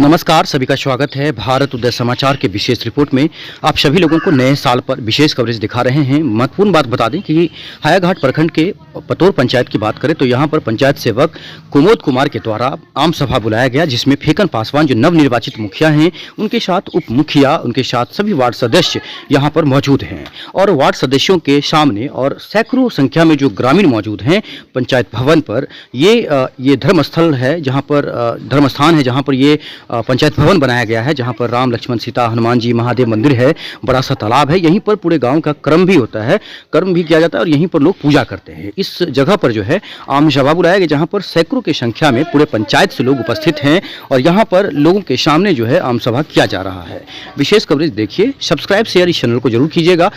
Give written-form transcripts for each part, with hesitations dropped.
नमस्कार, सभी का स्वागत है भारत उदय समाचार के विशेष रिपोर्ट में। आप सभी लोगों को नए साल पर विशेष कवरेज दिखा रहे हैं। महत्वपूर्ण बात बता दें कि हायाघाट प्रखंड के पतोर पंचायत की बात करें तो यहाँ पर पंचायत सेवक कुमोद कुमार के द्वारा आम सभा बुलाया गया, जिसमें फेकन पासवान जो नवनिर्वाचित मुखिया हैं उनके साथ उप मुखिया, उनके साथ सभी वार्ड सदस्य यहाँ पर मौजूद हैं। और वार्ड सदस्यों के सामने और सैकड़ों संख्या में जो ग्रामीण मौजूद हैं पंचायत भवन पर, ये धर्मस्थल है जहाँ पर धर्मस्थान है, जहाँ पर ये पंचायत भवन बनाया गया है, जहां पर राम लक्ष्मण सीता हनुमान जी महादेव मंदिर है, बड़ा सा तालाब है। यहीं पर पूरे गांव का कर्म भी होता है, कर्म भी किया जाता है और यहीं पर लोग पूजा करते हैं। इस जगह पर जो है आम सभा बुलाया गया, जहां पर सैकड़ों की संख्या में पूरे पंचायत से लोग उपस्थित हैं और यहां पर लोगों के सामने जो है आम सभा किया जा रहा है। विशेष कवरेज देखिए, सब्सक्राइब शेयर इस चैनल को जरूर कीजिएगा,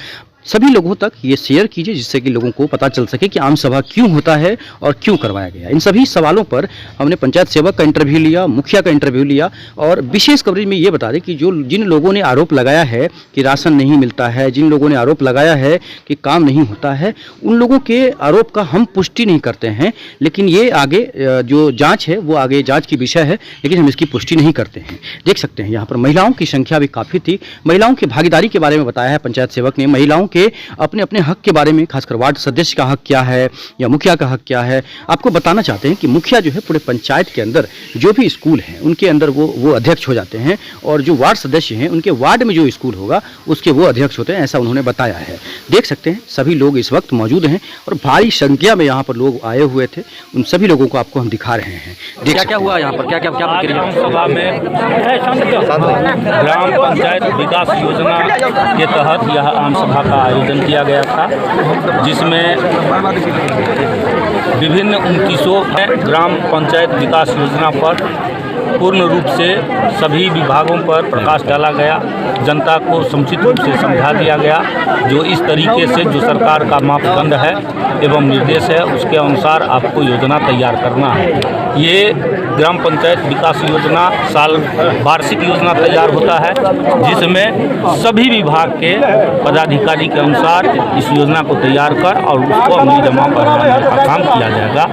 सभी लोगों तक ये शेयर कीजिए जिससे कि लोगों को पता चल सके कि आम सभा क्यों होता है और क्यों करवाया गया। इन सभी सवालों पर हमने पंचायत सेवक का इंटरव्यू लिया, मुखिया का इंटरव्यू लिया और विशेष कवरेज में ये बता दें कि जिन लोगों ने आरोप लगाया है कि राशन नहीं मिलता है, जिन लोगों ने आरोप लगाया है कि काम नहीं होता है, उन लोगों के आरोप का हम पुष्टि नहीं करते हैं, लेकिन ये आगे जो जाँच है वो आगे जाँच की विषय है, लेकिन हम इसकी पुष्टि नहीं करते हैं। देख सकते हैं यहाँ पर महिलाओं की संख्या भी काफ़ी थी। महिलाओं की भागीदारी के बारे में बताया है पंचायत सेवक ने, महिलाओं के अपने अपने हक के बारे में, खासकर वार्ड सदस्य का हक क्या है या मुखिया का हक क्या है। आपको बताना चाहते हैं कि मुखिया जो है पूरे पंचायत के अंदर जो भी स्कूल हैं उनके अंदर वो अध्यक्ष हो जाते हैं और जो वार्ड सदस्य हैं उनके वार्ड में जो स्कूल होगा उसके वो अध्यक्ष होते हैं, ऐसा उन्होंने बताया है। देख सकते हैं सभी लोग इस वक्त मौजूद हैं और भारी संख्या में यहाँ पर लोग आए हुए थे। उन सभी लोगों को आपको हम दिखा रहे हैं। क्या क्या हुआ यहाँ पर, क्या क्या ग्राम सभा में ग्राम पंचायत विकास योजना के तहत यह आम सभा का आयोजन किया गया था, जिसमें विभिन्न 29 ग्राम पंचायत विकास योजना पर पूर्ण रूप से सभी विभागों पर प्रकाश डाला गया, जनता को समुचित रूप से समझा दिया गया। जो इस तरीके से जो सरकार का मापदंड है एवं निर्देश है उसके अनुसार आपको योजना तैयार करना है। ये ग्राम पंचायत विकास योजना वार्षिक योजना तैयार होता है, जिसमें सभी विभाग के पदाधिकारी के अनुसार इस योजना को तैयार कर और उसको अमली जमा कराने का काम किया जाएगा,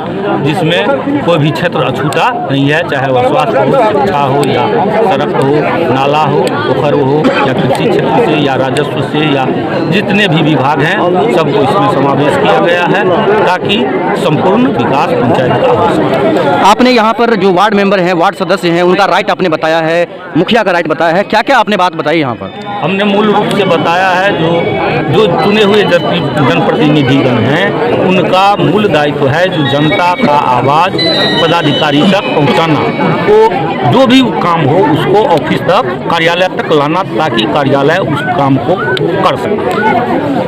जिसमें कोई भी क्षेत्र अछूता नहीं है, चाहे वह स्वास्थ्य हो, शिक्षा हो या सड़क हो, नाला हो, पोखर हो या कृषि क्षेत्र से या राजस्व से या जितने भी विभाग हैं सबको इसमें समावेश किया गया है ताकि संपूर्ण विकास पंचायत का हो सके। आपने यहाँ पर जो वार्ड मेंबर हैं, वार्ड सदस्य हैं, उनका राइट आपने बताया है, मुखिया का राइट बताया है, क्या क्या आपने बात बताई यहाँ पर? हमने मूल रूप से बताया है जो चुने हुए जनप्रतिनिधिगण हैं उनका मूल दायित्व है जो जनता का आवाज़ पदाधिकारी तक पहुँचाना, उनको जो भी काम हो उसको ऑफिस तक, कार्यालय तक लाना ताकि कार्यालय उस काम को कर सके।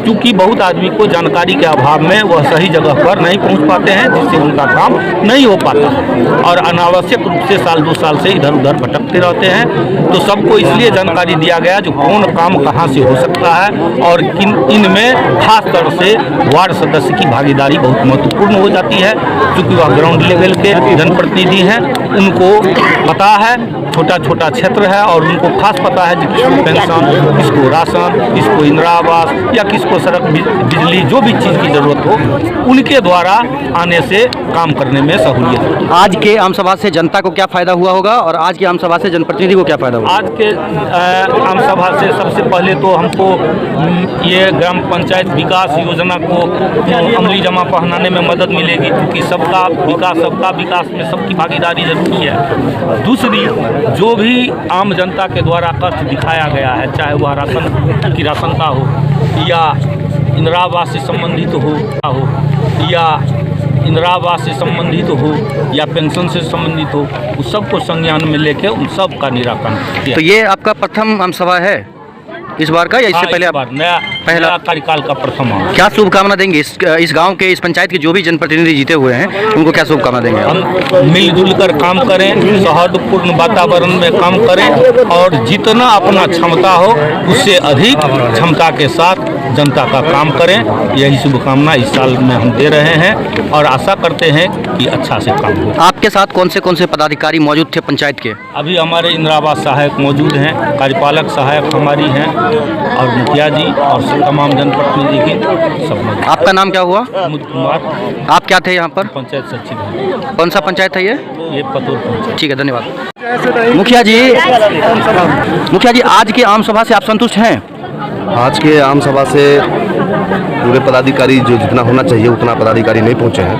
क्योंकि बहुत आदमी को जानकारी के अभाव में वह सही जगह पर नहीं पहुँच पाते हैं, जिससे उनका काम नहीं हो पाता और अनावश्यक रूप से साल 2 साल से इधर उधर भटकते रहते हैं। तो सबको इसलिए जानकारी दिया गया जो कौन काम कहां से हो सकता है और इनमें खास तौर से वार्ड सदस्य की भागीदारी बहुत महत्वपूर्ण हो जाती है, क्योंकि वह ग्राउंड लेवल के जनप्रतिनिधि हैं, उनको पता है छोटा छोटा क्षेत्र है और उनको खास पता है कि किसको पेंशन, किसको राशन, किसको इंदिरा आवास या किसको सड़क बिजली जो भी चीज़ की ज़रूरत हो उनके द्वारा आने से काम करने में सहूलियत। आज के आम सभा से जनता को क्या फायदा हुआ होगा और आज की आम सभा से जनप्रतिनिधि को क्या फायदा होगा? आज के आम सभा से सबसे पहले तो हमको ये ग्राम पंचायत विकास योजना को अमली जमा पहनाने में मदद मिलेगी, क्योंकि सबका विकास में सबकी भागीदारी जरूरी है। दूसरी, जो भी आम जनता के द्वारा कष्ट दिखाया गया है, चाहे वह राशन का हो या इंदिरा आवास से संबंधित हो या इंदिरा आवास से संबंधित हो या पेंशन से संबंधित हो, उस सबको संज्ञान में लेके उन सब का निराकरण किया। तो ये आपका प्रथम आम सभा है इस बार का या इससे पहले? पहला कार्यकाल का प्रथम। क्या शुभकामना देंगे इस गांव के, इस पंचायत के जो भी जनप्रतिनिधि जीते हुए हैं उनको क्या शुभकामना देंगे? हम मिलजुल कर काम करें, सौहार्दपूर्ण वातावरण में काम करें और जितना अपना क्षमता हो उससे अधिक क्षमता के साथ जनता का काम करें। यही शुभकामना इस साल में हम दे रहे हैं और आशा करते हैं कि अच्छा से काम हो। आपके साथ कौन से पदाधिकारी मौजूद थे पंचायत के? अभी हमारे इंदिरा आवास सहायक मौजूद हैं, कार्यपालक सहायक हमारी हैं और मुखिया जी और तमाम जनप्रतिनिधि की सब मौजूद। आपका नाम क्या हुआ? कुमुद कुमार। आप क्या थे यहाँ पर? पंचायत सचिव हैं। कौन सा पंचायत है ये? पतोर पंचायत। ठीक है, धन्यवाद। मुखिया जी आज की आम सभा से आप संतुष्ट हैं? आज के आम सभा से पूरे पदाधिकारी जो जितना होना चाहिए उतना पदाधिकारी नहीं पहुंचे हैं।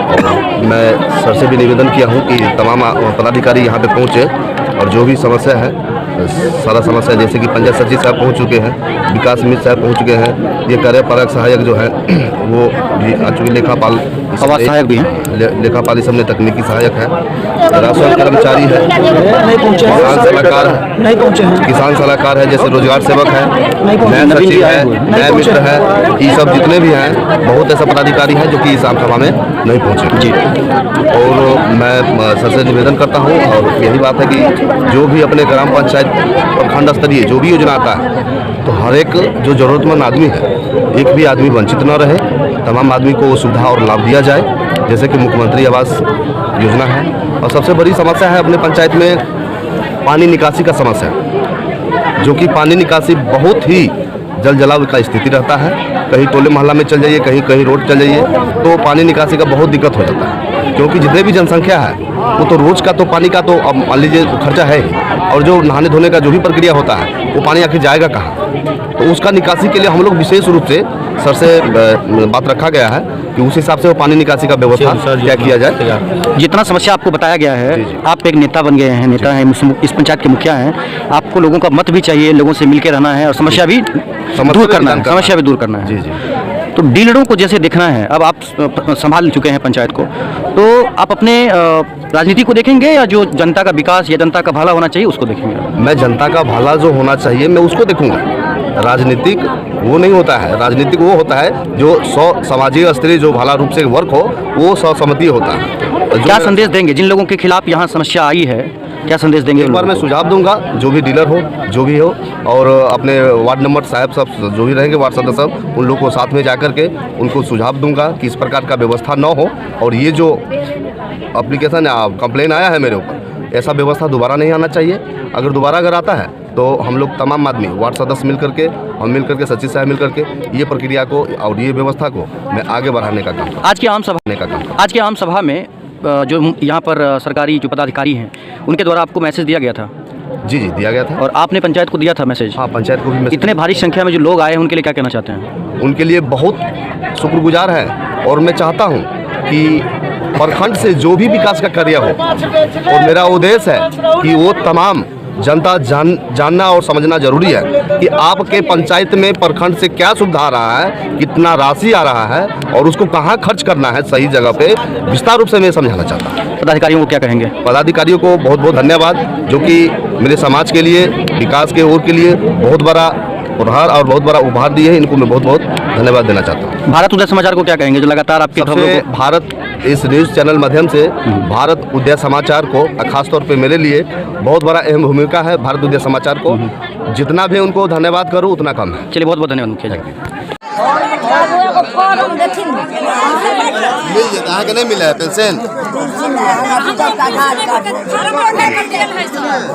और मैं सर से भी निवेदन किया हूं कि तमाम पदाधिकारी यहां पे पहुंचे और जो भी समस्या है सारा समस्या, जैसे कि पंचायत सचिव साहब पहुंच चुके हैं, विकास मित्र साहब पहुंच चुके हैं, ये कार्यपालक सहायक जो है वो भी आ चुके, लेखापाल सहायक भी हैं, लेखापाल सब में तकनीकी सहायक है, राजस्व कर्मचारी है, किसान सलाहकार है, किसान सलाहकार है, जैसे रोजगार सेवक है, न्याय सचिव है, न्याय मित्र है, ये सब जितने भी हैं बहुत ऐसे पदाधिकारी हैं जो कि इस आम सभा में नहीं पहुँचे जी। और मैं सर से निवेदन करता हूँ और यही बात है कि जो भी अपने ग्राम पंचायत प्रखंड स्तरीय जो भी योजना आता है तो हर एक जो जरूरतमंद आदमी है, एक भी आदमी वंचित न रहे, तमाम आदमी को सुविधा और लाभ दिया जाए, जैसे कि मुख्यमंत्री आवास योजना है। और सबसे बड़ी समस्या है अपने पंचायत में पानी निकासी का समस्या, जो कि पानी निकासी बहुत ही जल जलाव का स्थिति रहता है। कहीं टोले मोहल्ला में चल जाइए, कहीं कहीं रोड चल जाइए तो पानी निकासी का बहुत दिक्कत हो जाता है, क्योंकि जितने भी जनसंख्या है वो तो रोज का तो पानी का तो अब मान लीजिए खर्चा है ही, और जो नहाने धोने का जो भी प्रक्रिया होता है वो पानी आखिर जाएगा कहाँ। तो उसका निकासी के लिए हम लोग विशेष रूप से सर से बात रखा गया है कि उस हिसाब से वो पानी निकासी का व्यवस्था क्या किया जाए। जितना समस्या आपको बताया गया है, आप एक नेता बन गए हैं, नेता हैं, इस पंचायत के मुखिया हैं, आपको लोगों का मत भी चाहिए, लोगों से मिलकर रहना है और समस्या भी दूर करना है, समस्या भी दूर करना है। जी जी। तो डीलरों को जैसे देखना है, अब आप संभाल चुके हैं पंचायत को, तो आप अपने राजनीति को देखेंगे या जो जनता का विकास या जनता का भला होना चाहिए उसको देखेंगे? मैं जनता का भला जो होना चाहिए मैं उसको देखूंगा। राजनीतिक वो नहीं होता है, राजनीतिक वो होता है जो सामाजिक स्तरीय जो भला रूप से वर्क हो वो सर्वसम्मति होता है। क्या संदेश देंगे जिन लोगों के खिलाफ यहाँ समस्या आई है, क्या संदेश देंगे? एक बार मैं सुझाव दूंगा, जो भी डीलर हो जो भी हो, और अपने वार्ड नंबर साहब सब जो भी रहेंगे वार्ड सदस्य सब, उन लोग को साथ में जाकर के उनको सुझाव दूंगा कि इस प्रकार का व्यवस्था न हो, और ये जो एप्लीकेशन कंप्लेन आया है मेरे ऊपर, ऐसा व्यवस्था दोबारा नहीं आना चाहिए। अगर दोबारा अगर आता है तो हम लोग तमाम आदमी वार्ड सदस्य मिल करके, हम मिल करके, सचिव साहब मिल करके ये प्रक्रिया को और ये व्यवस्था को मैं आगे बढ़ाने का काम, आज की आम सभा में जो यहाँ पर सरकारी जो पदाधिकारी हैं उनके द्वारा आपको मैसेज दिया गया था? जी जी दिया गया था। और आपने पंचायत को दिया था मैसेज? हाँ, पंचायत को भी मैसेज। इतने भारी संख्या में जो लोग आए हैं उनके लिए क्या कहना चाहते हैं? उनके लिए बहुत शुक्रगुजार है, और मैं चाहता हूँ कि प्रखंड से जो भी विकास का कार्य हो, और मेरा उद्देश्य है कि वो तमाम जनता जानना और समझना जरूरी है कि आपके पंचायत में प्रखंड से क्या सुविधा आ रहा है, कितना राशि आ रहा है, और उसको कहाँ खर्च करना है सही जगह पे। विस्तार रूप से मैं समझाना चाहता हूँ। पदाधिकारियों को क्या कहेंगे? पदाधिकारियों को बहुत बहुत धन्यवाद, जो कि मेरे समाज के लिए, विकास के ओर के लिए बहुत बड़ा उपहार और बहुत बड़ा उपहार दिए हैं। इनको मैं बहुत बहुत धन्यवाद देना चाहता हूँ। भारत उदय समाचार को क्या कहेंगे जो लगातार आपके खबरों को? भारत इस न्यूज़ चैनल माध्यम से भारत उदय समाचार को, खासतौर पे मेरे लिए बहुत बड़ा अहम भूमिका है। भारत उदय समाचार को जितना भी उनको धन्यवाद करूँ उतना कम है। चलिए, बहुत बहुत धन्यवाद मुखिया जी। मिल जाता है कि नहीं मिला है पेंशन?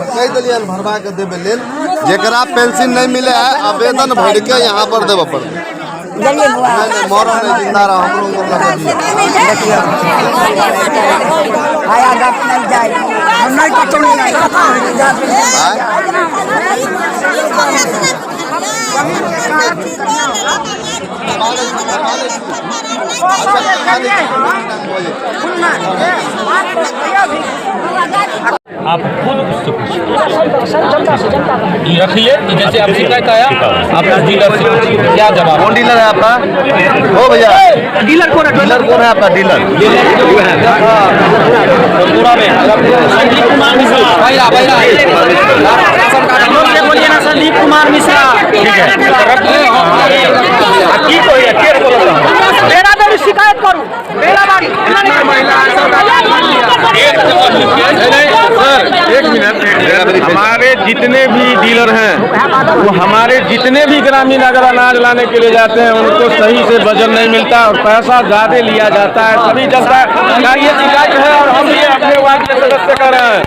कई दलियन भरवा के देवे लेल जेकरा पेंशन नहीं मिले है आवेदन भर के यहाँ पर देवे पड़ते। मरो नहीं जिंदा रहो, हम लोगों को आप खुद उससे पूछिए, रखिए। जैसे आप शिकायत आया, आप डीलर से क्या जवाब? कौन डीलर है आपका? ओ भैया, डीलर कौन है? डीलर कौन है आपका? डीलर पूरा में संदीप कुमार मिश्रा। बोलिए ना, संदीप कुमार मिश्रा। ठीक है, मेरा तो शिकायत करूँ, मेरा बारी सर, एक मिनट। हमारे जितने भी डीलर हैं वो हमारे जितने भी ग्रामीण अगर अनाज लाने के लिए जाते हैं उनको सही से वजन नहीं मिलता और पैसा ज्यादा लिया जाता है। सभी जनता का ये शिकायत है और हम भी अपने वार्ड के सदस्य कर रहे हैं।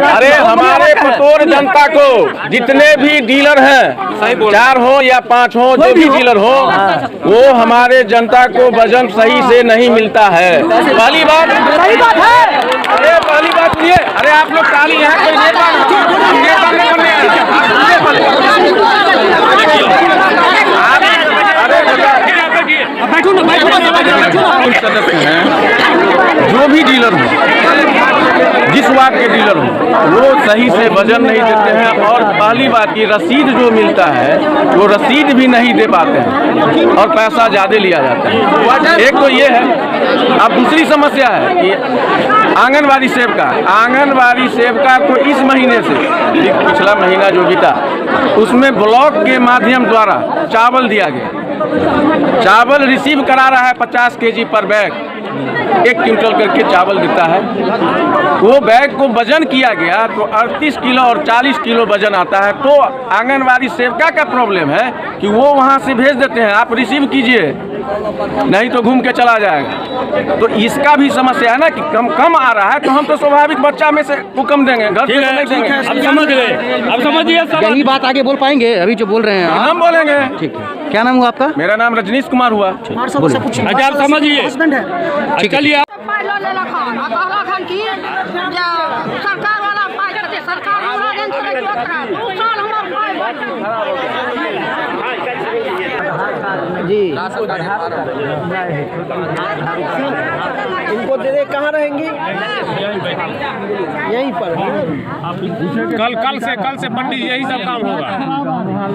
अरे हमारे पतोर जनता को जितने भी डीलर हैं, 4 हो या 5 हो, जो भी डीलर हो, वो हमारे जनता को वजन सही से नहीं मिलता है। पहली बात है। अरे पहली बात सुनिए, अरे आप लोग ताली यहाँ कोई नेता जो भी डीलर हो, जिस वार्ड के डीलर हो, वो सही से वजन नहीं देते हैं। और पहली बात की रसीद जो मिलता है वो रसीद भी नहीं दे पाते हैं और पैसा ज़्यादा लिया जाता है। एक तो ये है। अब दूसरी समस्या है कि आंगनवाड़ी सेविका को इस महीने से पिछला महीना जो बीता उसमें ब्लॉक के माध्यम द्वारा चावल दिया गया। चावल रिसीव करा रहा है 50 केजी पर बैग, 1 क्विंटल करके चावल देता है। वो बैग को वजन किया गया तो 38 किलो और 40 किलो वजन आता है। तो आंगनवाड़ी सेविका का प्रॉब्लम है कि वो वहाँ से भेज देते हैं, आप रिसीव कीजिए, नहीं तो घूम के चला जाएगा। तो इसका भी समस्या है ना कि कम आ रहा है, तो हम तो स्वाभाविक बच्चा में से वो कम देंगे, घर से नहीं देंगे। अब समझ गए, अब समझिए। यही बात आगे बोल पाएंगे अभी जो बोल रहे हैं हम बोलेंगे। ठीक है, क्या नाम हुआ आपका? मेरा नाम रजनीश कुमार हुआ। अच्छा आप समझिए, चलिए सरकार वाला पाई करते, सरकार हमरा देन से क्यों करा 2 साल हमर जी इनको दे दे, कहाँ रहेंगी? यहीं पर। कल से पंडित यही सब काम होगा।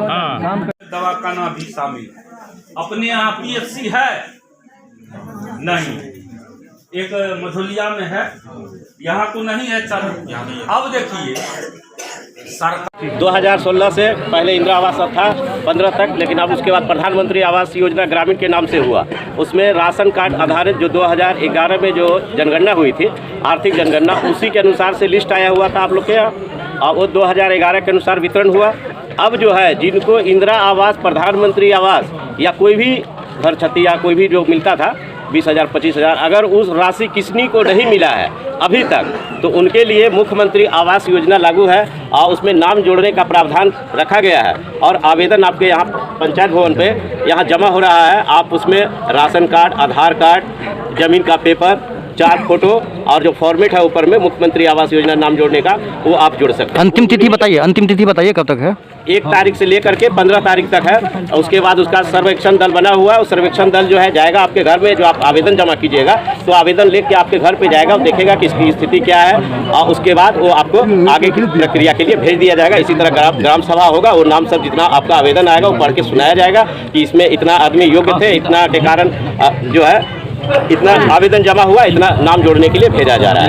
हाँ। दवाखाना भी शामिल है। अपने यहाँ PHC है नहीं, एक मधुलिया में है, यहाँ तो नहीं है। चलो अब देखिए, सरकार 2016 से पहले इंदिरा आवास था 15 तक, लेकिन अब उसके बाद प्रधानमंत्री आवास योजना ग्रामीण के नाम से हुआ। उसमें राशन कार्ड आधारित जो 2011 में जो जनगणना हुई थी, आर्थिक जनगणना, उसी के अनुसार से लिस्ट आया हुआ था आप लोग के यहाँ, और वो 2011 के अनुसार वितरण हुआ। अब जो है जिनको इंदिरा आवास, प्रधानमंत्री आवास या कोई भी घर छती या कोई भी जो मिलता था 20,000 25,000, अगर उस राशि किसी को नहीं मिला है अभी तक, तो उनके लिए मुख्यमंत्री आवास योजना लागू है और उसमें नाम जोड़ने का प्रावधान रखा गया है। और आवेदन आपके यहाँ पंचायत भवन पे यहाँ जमा हो रहा है। आप उसमें राशन कार्ड, आधार कार्ड, ज़मीन का पेपर, 4 फोटो और जो फॉर्मेट है ऊपर में मुख्यमंत्री आवास योजना नाम जोड़ने का, वो आप जोड़ सकते हैं। अंतिम तिथि बताइए कब तक है? 1 तारीख से लेकर के 15 तारीख तक है। और उसके बाद उसका सर्वेक्षण दल बना हुआ है। उस सर्वेक्षण दल जो है जाएगा आपके घर में, जो आप आवेदन जमा कीजिएगा तो आवेदन लेके आपके घर पे जाएगा और देखेगा कि इसकी स्थिति क्या है, और उसके बाद वो आपको आगे की प्रक्रिया के लिए भेज दिया जाएगा। इसी तरह ग्राम सभा होगा, वो नाम सब जितना आपका आवेदन आएगा वो पढ़ के सुनाया जाएगा कि इसमें इतना आदमी योग्य थे, इतना के कारण जो है इतना आवेदन जमा हुआ, इतना नाम जोड़ने के लिए भेजा जा रहा है।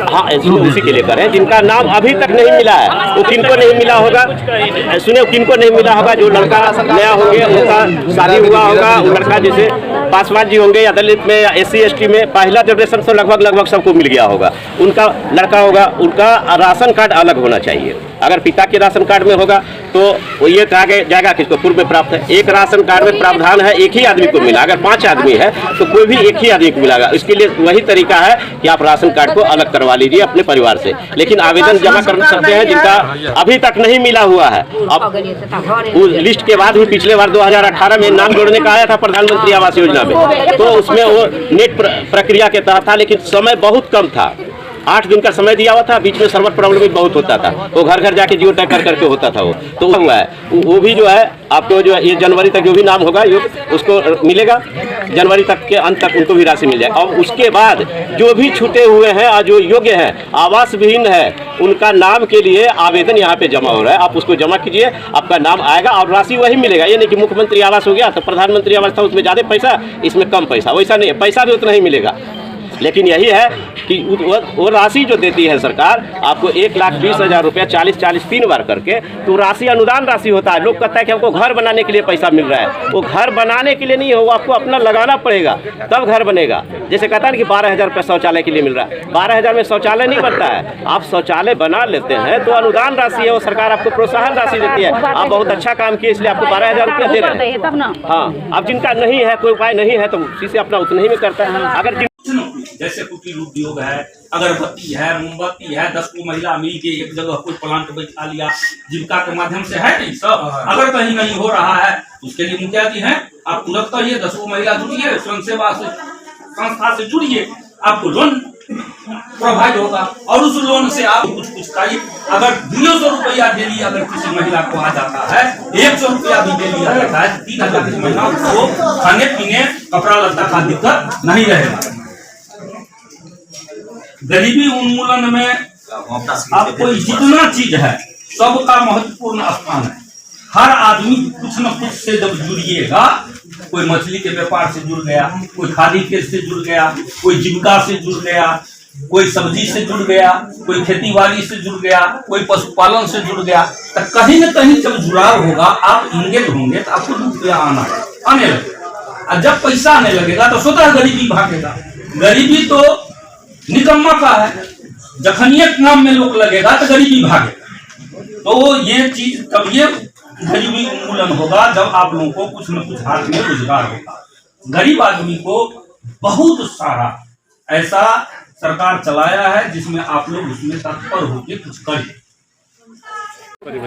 हाँ, इसमें उसी के लिए करें जिनका नाम अभी तक नहीं मिला है। वो किनको नहीं मिला होगा, सुने, किनको नहीं मिला होगा, जो लड़का नया होंगे, उनका शादी हुआ होगा, वो लड़का जैसे पासवान जी होंगे या दलित में या SC ST में पहला जनरेशन से लगभग सबको मिल गया होगा, उनका लड़का होगा, उनका राशन कार्ड अलग होना चाहिए। अगर पिता के राशन कार्ड में होगा तो वो ये कहा जाएगा कि इसको पूर्व में प्राप्त है। एक राशन कार्ड में प्रावधान है एक ही आदमी को मिला, अगर 5 आदमी है तो कोई भी एक ही आदमी को मिलेगा। इसके लिए वही तरीका है कि आप राशन कार्ड को अलग करवा लीजिए अपने परिवार से, लेकिन आवेदन जमा कर सकते हैं जिनका अभी तक नहीं मिला हुआ है। अब उस लिस्ट के बाद भी पिछले बार 2018 में नाम जोड़ने का आया था प्रधानमंत्री आवास योजना में, तो उसमें वो नेट प्रक्रिया के तहत था, लेकिन समय बहुत कम था, 8 दिन का समय दिया हुआ था। बीच में सर्वर प्रॉब्लम भी बहुत होता था, वो घर घर जाके जियो टैग करके होता था। वो तो हुआ है, वो भी जो है आपको जो है ये जनवरी तक जो भी नाम होगा उसको मिलेगा, जनवरी तक के अंत तक उनको भी राशि मिल जाएगा। और उसके बाद जो भी छूटे हुए हैं और जो योग्य हैं, आवास विहीन है, उनका नाम के लिए आवेदन यहाँ पे जमा हो रहा है। आप उसको जमा कीजिए, आपका नाम आएगा और राशि वही मिलेगा। ये नहीं कि मुख्यमंत्री आवास हो गया तो प्रधानमंत्री आवास था उसमें ज़्यादा पैसा, इसमें कम पैसा, वैसा नहीं है, पैसा भी उतना ही मिलेगा। लेकिन यही है कि वो राशि जो देती है सरकार आपको 1,20,000 रुपया 40 3 बार करके, तो राशि अनुदान राशि होता है। लोग कहता है कि हमको घर बनाने के लिए पैसा मिल रहा है, वो घर बनाने के लिए नहीं है, वो आपको अपना लगाना पड़ेगा तब घर बनेगा। जैसे कहता है कि 12,000 रुपया शौचालय के लिए मिल रहा है, 12,000 में शौचालय नहीं बनता है। आप शौचालय बना लेते हैं तो अनुदान राशि है, वो सरकार आपको प्रोत्साहन राशि देती है। आप बहुत अच्छा काम किए इसलिए आपको 12,000 रुपया दे रहे हैं। हाँ, अब जिनका नहीं है, कोई उपाय नहीं है, तो उसी से अपना उतने ही में करता है। अगर जैसे कुटीर उद्योग है, अगरबत्ती है, मोमबत्ती है, 10 को महिला मिल के एक जगह कोई प्लांट बैठा लिया, जीविका के माध्यम से है नहीं सब। अगर कहीं नहीं हो रहा है उसके लिए मुखिया जी हैं, आप तुरंत करिए, 10 को महिला जुड़िए, स्वयं सेवा से संस्था से जुड़िए, आपको लोन प्रोवाइड होगा और उस लोन से आप कुछ खाइए। अगर 200 रुपया डेली अगर किसी महिला को आ जाता है, 100 रुपया भी डेली आ जाता है, 3,000 की महिला को खाने पीने कपड़ा लत्ता का दिक्कत नहीं रहेगा। गरीबी उन्मूलन में आपको जितना चीज है सबका महत्वपूर्ण स्थान है। हर आदमी कुछ न कुछ से जब जुड़िएगा, कोई मछली के व्यापार से जुड़ गया, कोई खादी खेत से जुड़ गया, कोई जीविका से जुड़ गया, कोई सब्जी से जुड़ गया, कोई खेती बाड़ी से जुड़ गया, कोई पशुपालन से जुड़ गया, तो कहीं न कहीं जब जुड़ाव होगा आप इंगेज होंगे तो आपको रुपया आने लगेगा। और जब पैसा आने लगेगा तो स्वतः गरीबी भागेगा। गरीबी तो निकम्मा का है, जखनियत नाम में लोग लगेगा तो गरीबी भागेगा। तो ये चीज तब ये गरीबी उन्मूलन होगा जब आप लोगों को कुछ न कुछ हाथ में रोजगार होगा। गरीब आदमी को बहुत सारा ऐसा सरकार चलाया है जिसमें आप लोग उसमें तत्पर होकर कुछ करें।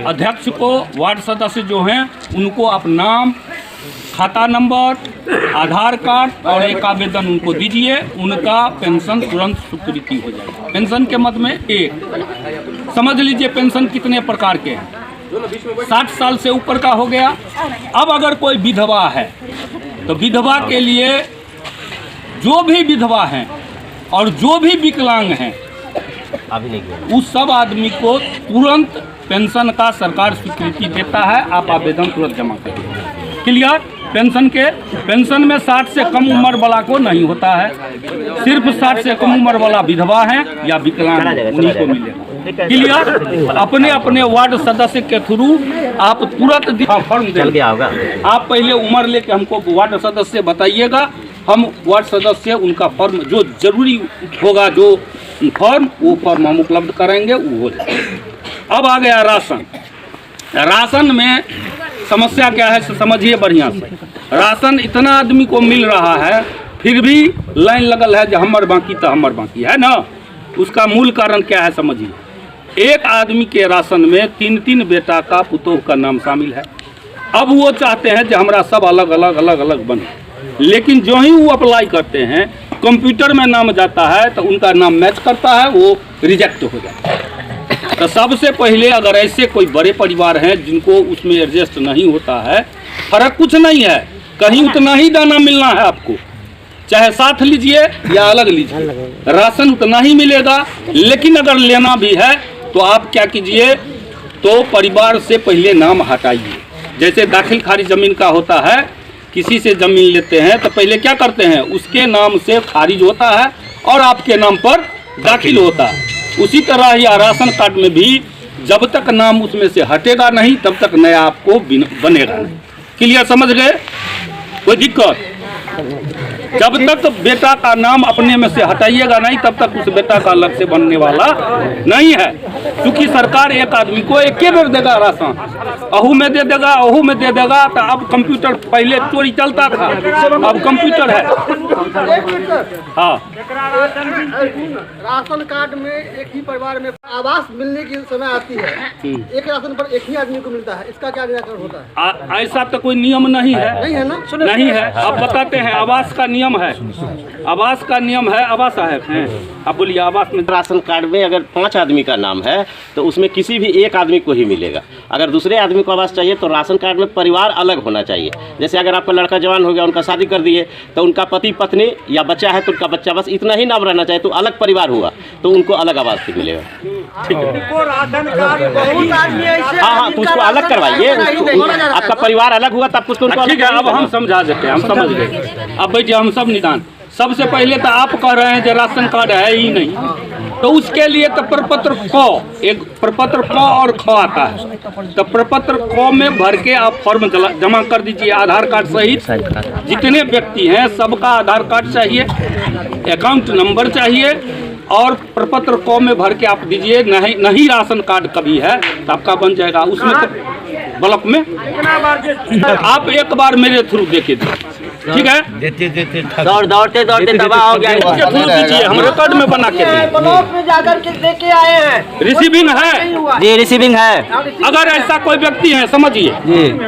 अध्यक्ष को वार्ड सदस्य जो हैं उनको आप नाम, खाता नंबर, आधार कार्ड और एक आवेदन उनको दीजिए, उनका पेंशन तुरंत स्वीकृति हो जाएगा। पेंशन के मद में एक समझ लीजिए पेंशन कितने प्रकार के हैं। 60 साल से ऊपर का हो गया। अब अगर कोई विधवा है तो विधवा के लिए जो भी विधवा हैं और जो भी विकलांग हैं उस सब आदमी को तुरंत पेंशन का सरकार स्वीकृति देता है। आप आवेदन तुरंत जमा करिए। क्लियर? पेंशन में 60 से कम उम्र वाला को नहीं होता है, सिर्फ 60 से कम उम्र वाला विधवा है या विकलांग उन्हीं को मिलेगा। क्लियर? अपने अपने वार्ड सदस्य के थ्रू आप तुरंत फॉर्म देंगे। आप पहले उम्र लेके हमको वार्ड सदस्य बताइएगा, हम वार्ड सदस्य उनका फॉर्म जो जरूरी होगा, जो फॉर्म वो फॉर्म हम उपलब्ध कराएंगे, वो हो जाएगा। अब आ गया राशन। राशन में समस्या क्या है समझिए बढ़िया से। राशन इतना आदमी को मिल रहा है फिर भी लाइन लगल है जो हमर बाकी तो हमर बाकी है ना। उसका मूल कारण क्या है समझिए। एक आदमी के राशन में 3 बेटा का पुतोह का नाम शामिल है। अब वो चाहते हैं जो हमारा सब अलग अलग बने, लेकिन जो ही वो अप्लाई करते हैं कंप्यूटर में नाम जाता है तो उनका नाम मैच करता है, वो रिजेक्ट हो जाता है। तो सबसे पहले अगर ऐसे कोई बड़े परिवार हैं जिनको उसमें एडजस्ट नहीं होता है, फर्क कुछ नहीं है, कहीं उतना ही दाना मिलना है आपको, चाहे साथ लीजिए या अलग लीजिए, राशन उतना ही मिलेगा। लेकिन अगर लेना भी है तो आप क्या कीजिए, तो परिवार से पहले नाम हटाइए। जैसे दाखिल खारिज जमीन का होता है, किसी से जमीन लेते हैं तो पहले क्या करते हैं, उसके नाम से खारिज होता है और आपके नाम पर दाखिल होता है। उसी तरह ही राशन कार्ड में भी जब तक नाम उसमें से हटेगा नहीं तब तक नया आपको बनेगा नहीं। क्लियर? समझ गए? कोई दिक्कत? जब तक बेटा का नाम अपने में से हटाइएगा नहीं तब तक उस बेटा का अलग से बनने वाला नहीं है। क्योंकि सरकार एक आदमी को एक बेर देगा राशन, अहू में दे देगा, अहू में दे देगा। तो अब कंप्यूटर, पहले चोरी चलता था, अब कंप्यूटर है। हाँ, राशन कार्ड में एक ही परिवार में आवास मिलने की समय आती है, एक राशन पर एक ही आदमी को मिलता है, इसका क्या निराकरण होता है? ऐसा तो कोई नियम नहीं है। नहीं है ना? नहीं है। अब बताते हैं, आवास का नियम है, आवास का नियम है। आवास है, आप बोलिए। आवास में राशन कार्ड में अगर 5 आदमी का नाम है तो उसमें किसी भी एक आदमी को ही मिलेगा। अगर दूसरे आदमी को आवास चाहिए तो राशन कार्ड में परिवार अलग होना चाहिए। जैसे अगर आपका लड़का जवान हो गया, उनका शादी कर दिए, तो उनका पति पत्नी या बच्चा है तो उनका बच्चा, बस इतना ही नाम रहना चाहिए। तो अलग परिवार हुआ तो उनको अलग आवास से मिलेगा। ठीक है? हाँ, तो उसको अलग करवाइए। आपका परिवार अलग हुआ तब कुछ। ठीक है, अब हम समझा देते हैं, हम समझ गए। अब बैठिए, हम सब निदान सबसे पहले तो आप कह रहे हैं कि राशन कार्ड है ही नहीं, तो उसके लिए तो प्रपत्र क, एक प्रपत्र क और ख आता है, तो प्रपत्र क में भर के आप फॉर्म जमा कर दीजिए आधार कार्ड सहित। जितने व्यक्ति हैं सबका आधार कार्ड चाहिए, अकाउंट नंबर चाहिए, और प्रपत्र क में भर के आप दीजिए। नहीं राशन कार्ड कभी है तो आपका बन जाएगा उसमें, तो ब्लॉक में आप एक बार मेरे थ्रू देके दीजिए, ठीक है। दौड़ते दबा हो गया, इसके थ्रू दीजिए, हम रिकॉर्ड में बना के देंगे। ब्लॉक में जाकर के देके आए हैं, रिसीविंग है जी, रिसीविंग है। अगर ऐसा कोई व्यक्ति है, समझिए,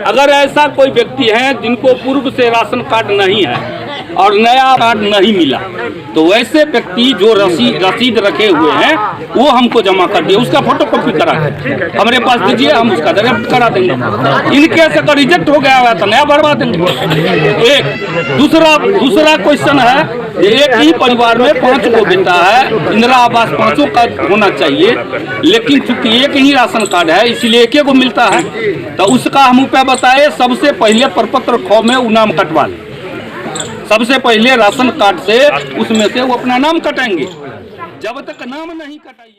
अगर ऐसा कोई व्यक्ति है जिनको पूर्व से राशन कार्ड नहीं है और नया कार्ड नहीं मिला, तो वैसे व्यक्ति जो रसीद रखे हुए हैं वो हमको जमा कर दिए, उसका फोटो कॉपी करा के हमारे पास दीजिए, हम उसका डायरेक्ट करा देंगे। इनके से अगर रिजेक्ट हो गया हुआ तो नया बढ़वा देंगे। एक दूसरा क्वेश्चन है, एक ही परिवार में 5 को बेटा है, इंदिरा आवास 5 का होना चाहिए, लेकिन चूंकि एक ही राशन कार्ड है इसलिए एक को मिलता है, तो उसका हम उपाय बताए। सबसे पहले प्रपत्र ख में वो नाम कटवा ले, सबसे पहले राशन कार्ड से उसमें से वो अपना नाम कटाएंगे। जब तक नाम नहीं कटाइए